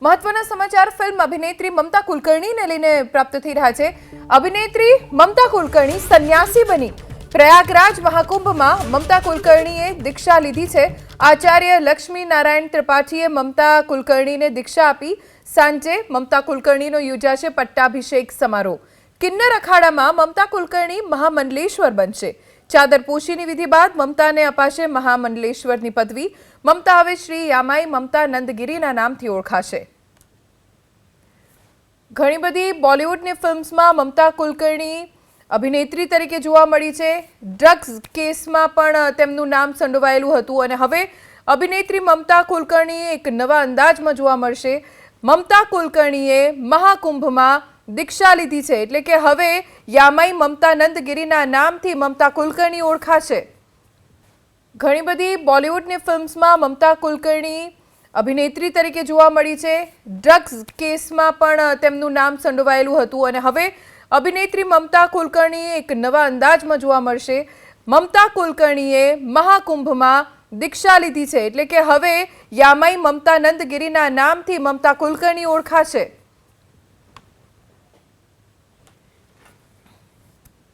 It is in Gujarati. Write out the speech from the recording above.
મહત્વના સમાચાર ફિલ્મ અભિનેત્રી મમતા કુલકર્ણીને લઈને પ્રાપ્ત થઈ રહ્યા છે। અભિનેત્રી મમતા કુલકર્ણી સંન્યાસી બની। પ્રયાગરાજ મહાકુંભમાં મમતા કુલકર્ણીએ દીક્ષા લીધી છે। આચાર્ય લક્ષ્મી નારાયણ ત્રિપાઠીએ મમતા કુલકર્ણીને દીક્ષા આપી। સાંજે મમતા કુલકર્ણીનો યોજાશે પટ્ટાભિષેક સમારોહ। કિન્નર અખાડામાં મમતા કુલકર્ણી મહામંડલેશ્વર બનશે। ચાદર પોશીની વિધિ બાદ મમતાને અપાશે મહામંડલેશ્વરની પદવી। મમતા હવે શ્રી યામાઈ મમતા નંદગીરીના નામથી ઓળખાશે। ઘણી બધી બોલિવૂડની ફિલ્મ્સમાં મમતા કુલકર્ણી અભિનેત્રી તરીકે જોવા મળી છે। ડ્રગ્સ કેસમાં પણ તેમનું નામ સંડોવાયેલું હતું અને હવે અભિનેત્રી મમતા કુલકર્ણીએ એક નવા અંદાજમાં જોવા મળશે। મમતા કુલકર્ણીએ મહાકુંભમાં દીક્ષા લીધી છે, એટલે કે હવે યામાઈ મમતા નંદગીરીના નામથી મમતા કુલકર્ણી ઓળખાશે। ઘણી બધી બોલિવૂડની ફિલ્મ્સમાં મમતા કુલકર્ણી અભિનેત્રી તરીકે જોવા મળી છે। ડ્રગ્સ કેસમાં પણ તેમનું નામ સંડોવાયેલું હતું અને હવે અભિનેત્રી મમતા કુલકર્ણીએ એક નવા અંદાજમાં જોવા મળશે। મમતા કુલકર્ણીએ મહાકુંભમાં દીક્ષા લીધી છે, એટલે કે હવે યામાઈ મમતા નંદગીરીના નામથી મમતા કુલકર્ણી ઓળખાશે।